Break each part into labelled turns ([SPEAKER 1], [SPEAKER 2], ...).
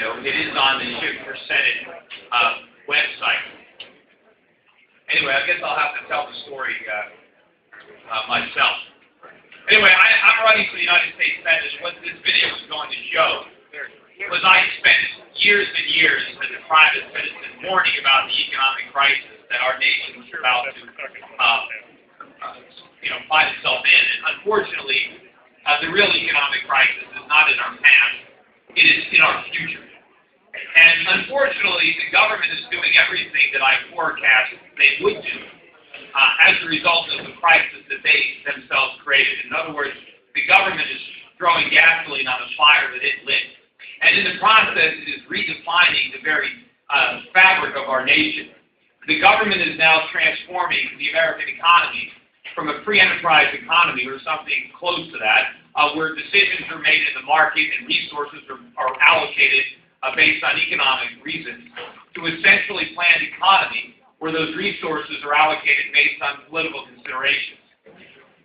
[SPEAKER 1] video. It is on the Schiff Senate website. Anyway, I guess I'll have to tell the story myself. Anyway, I'm running for the United States Senate, and what this video is going to show was I spent years and years as a private citizen warning about the economic crisis that our nation was about to find itself in. And unfortunately, the real economic crisis is not in our past, it is in our future. And unfortunately, the government is doing everything that I forecast they would do as a result of the crisis that they themselves created. In other words, the government is throwing gasoline on a fire that it lit. And in the process, it is redefining the very fabric of our nation. The government is now transforming the American economy from a free enterprise economy or something close to that, where decisions are made in the market and resources are allocated based on economic reasons, to essentially planned economy where those resources are allocated based on political considerations.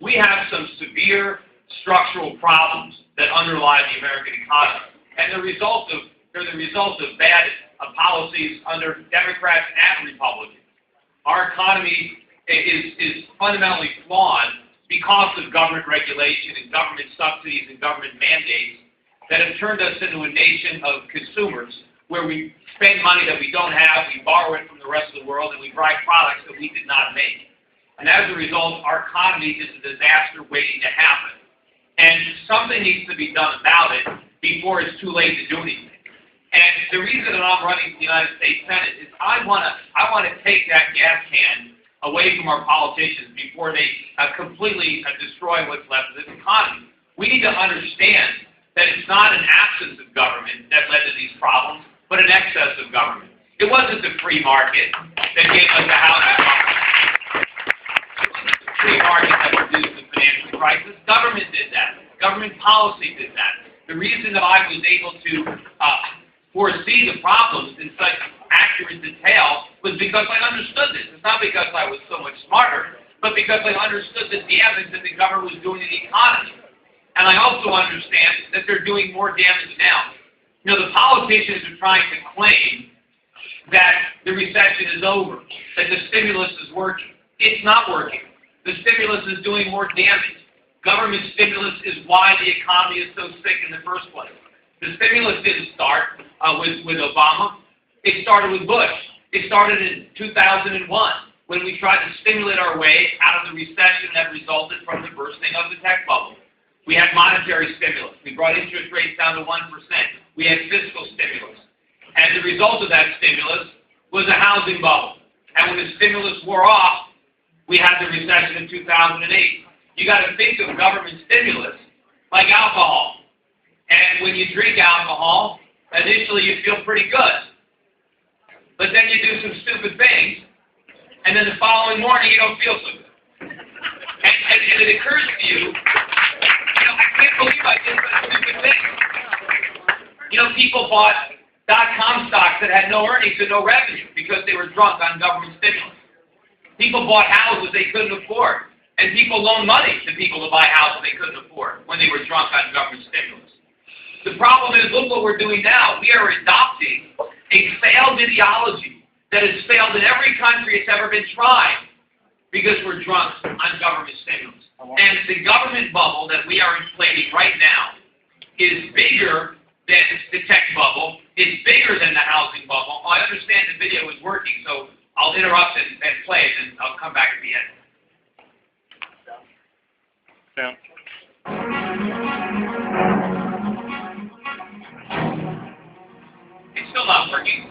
[SPEAKER 1] We have some severe structural problems that underlie the American economy, and they're the result of bad policies under Democrats and Republicans. Our economy is fundamentally flawed because of government regulation and government subsidies and government mandates that have turned us into a nation of consumers where we spend money that we don't have, we borrow it from the rest of the world, and we buy products that we did not make. And as a result, our economy is a disaster waiting to happen. And something needs to be done about it before it's too late to do anything. And the reason that I'm running for the United States Senate is I want to take that gas can away from our politicians before they completely destroy what's left of this economy. We need to understand that it's not an absence of government that led to these problems, but an excess of government. It wasn't the free market that gave us the housing market. It wasn't the free market that produced the financial crisis. Government did that. Government policy did that. The reason that I was able to foresee the problems in such accurate detail was because I understood this. It's not because I was so much smarter, but because I understood the damage that the government was doing to the economy. And I also understand that they're doing more damage now. You know, the politicians are trying to claim that the recession is over, that the stimulus is working. It's not working. The stimulus is doing more damage. Government stimulus is why the economy is so sick in the first place. The stimulus didn't start with Obama. It started with Bush. It started in 2001 when we tried to stimulate our way out of the recession that resulted from the bursting of the tech bubble. We had monetary stimulus. We brought interest rates down to 1%. We had fiscal stimulus. And the result of that stimulus was a housing bubble. And when the stimulus wore off, we had the recession in 2008. You got to think of government stimulus like alcohol. And when you drink alcohol, initially you feel pretty good. But then you do some stupid things, and then the following morning you don't feel so good. And it occurs to you, I can't believe I did such stupid things. People bought .com stocks that had no earnings and no revenue because they were drunk on government stimulus. People bought houses they couldn't afford, and people loaned money to people to buy houses they couldn't afford when they were drunk on government stimulus. The problem is, look what we're doing now. We are adopting a failed ideology that has failed in every country it's ever been tried because we're drunk on government stimulus. And the government bubble that we are inflating right now is bigger than the tech bubble, is bigger than the housing bubble. I understand the video is working, so I'll interrupt and play it, and I'll come back at the end.
[SPEAKER 2] Yeah.
[SPEAKER 1] It's still not working.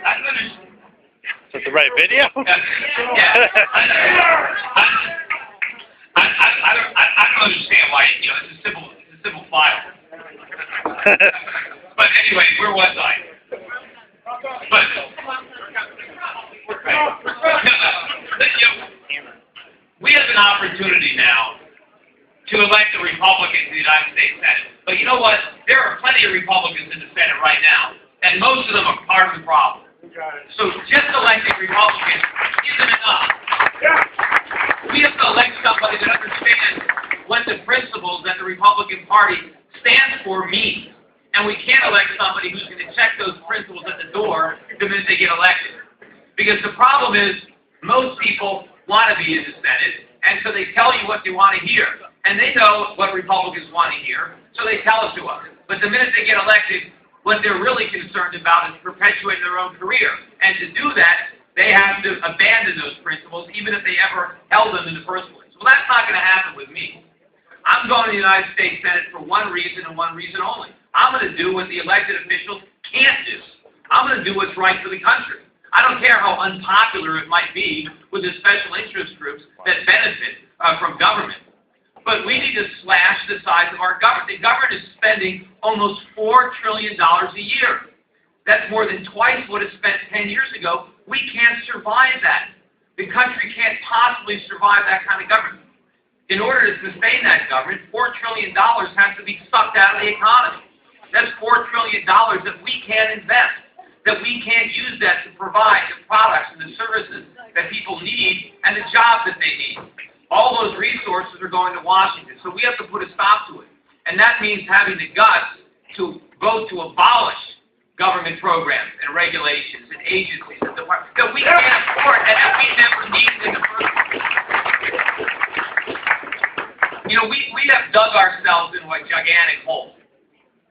[SPEAKER 1] I'm gonna.
[SPEAKER 2] Is that the right video?
[SPEAKER 1] Yeah. I don't understand why. It's a simple file. But anyway, where was I? But we have an opportunity now to elect a Republican to the United States Senate. But you know what? There are plenty of Republicans in the Senate right now, and most of them are part of the problem. So just electing Republicans isn't enough. We have to elect somebody that understands what the principles that the Republican Party stands for means. And we can't elect somebody who's going to check those principles at the door the minute they get elected. Because the problem is, most people want to be in the Senate, and so they tell you what they want to hear. And they know what Republicans want to hear, so they tell it to us. But the minute they get elected, what they're really concerned about is perpetuating their own career. And to do that, they have to abandon those principles, even if they ever held them in the first place. Well, that's not going to happen with me. I'm going to the United States Senate for one reason and one reason only. I'm going to do what the elected officials can't do. I'm going to do what's right for the country. I don't care how unpopular it might be with the special interest groups that benefit from government. But we need to slash the size of our government. The government is spending almost $4 trillion a year. That's more than twice what it spent 10 years ago. We can't survive that. The country can't possibly survive that kind of government. In order to sustain that government, $4 trillion has to be sucked out of the economy. That's $4 trillion that we can't invest, that we can't use that to provide the products and the services that people need and the jobs that they need. All those resources are going to Washington, so we have to put a stop to it. And that means having the guts to vote to abolish government programs and regulations and agencies and departments that we can't afford and that we never needed in the first place. You know, we have dug ourselves into a gigantic hole.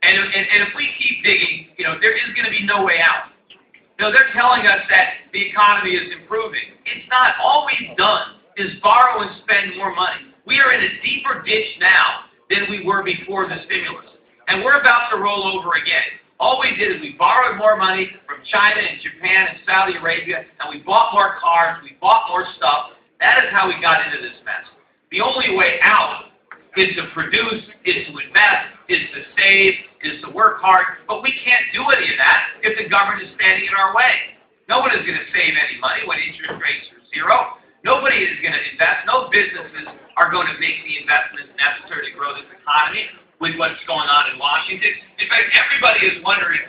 [SPEAKER 1] And if we keep digging, you know, there is going to be no way out. You know, they're telling us that the economy is improving. It's not. All we've done is borrow and spend more money. We are in a deeper ditch now than we were before the stimulus. And we're about to roll over again. All we did is we borrowed more money from China and Japan and Saudi Arabia, and we bought more cars, we bought more stuff. That is how we got into this mess. The only way out is to produce, is to invest, is to save, is to work hard, but we can't do any of that if the government is standing in our way. No one is going to save any money when interest rates are zero. Nobody is going to invest. No businesses are going to make the investments necessary to grow this economy with what's going on in Washington. In fact, everybody is wondering,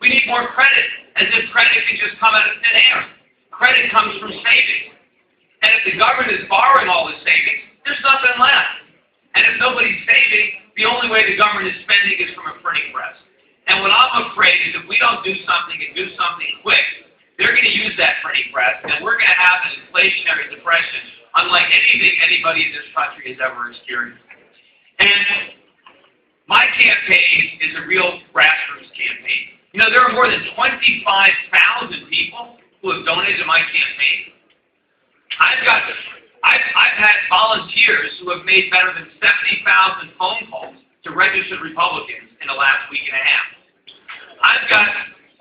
[SPEAKER 1] we need more credit, as if credit can just come out of thin air. Credit comes from savings. And if the government is borrowing all this savings, there's nothing left. And if nobody's saving, the only way the government is spending is from a printing press. And what I'm afraid is if we don't do something and do something quick, they're going to use that printing press, and we're going to have an inflationary depression unlike anything anybody in this country has ever experienced. And my campaign is a real grassroots campaign. You know, there are more than 25,000 people who have donated to my campaign. I've had volunteers who have made better than 70,000 phone calls to registered Republicans in the last week and a half. I've got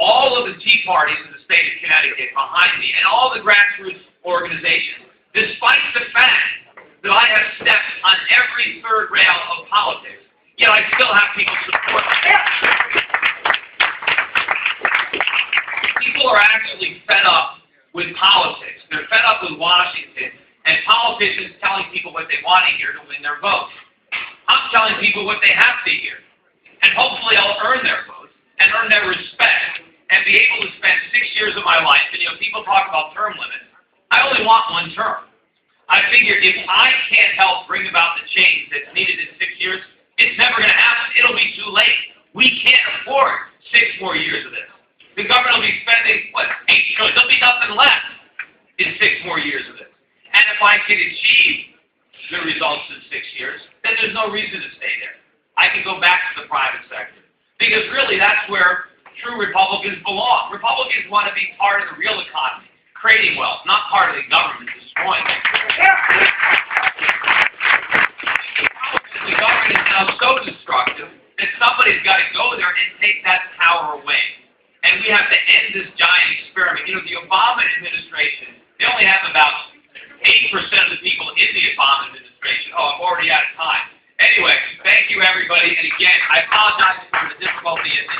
[SPEAKER 1] all of the Tea Parties in the state of Connecticut behind me and all the grassroots organizations, despite the fact that I have stepped on every third rail of politics, yet I still have people support me. People are actually fed up with politics. They're fed up with Washington and politicians telling people what they want to hear to win their votes. I'm telling people what they have to hear. And hopefully I'll earn their votes and earn their respect and be able to spend 6 years of my life. And, you know, people talk about term limits. I only want one term. I figure if I can't help bring about the change that's needed in 6 years, it's never going to happen. It'll be too late. We can't afford 6 more years of this. The government will be spending, what, $8 trillion. There'll be nothing left in 6 more years of this. And if I can achieve the results in 6 years, then there's no reason to stay there. I can go back to the private sector. Because really, that's where true Republicans belong. Republicans want to be part of the real economy, creating wealth, not part of the government destroying it. The government is now so destructive that somebody's got to go there and take that power away. And we have to end this giant experiment. You know, the Obama administration, they only have about 8% of the people in the Obama administration. Oh, I'm already out of time. Anyway, thank you, everybody. And again, I apologize for the difficulty in the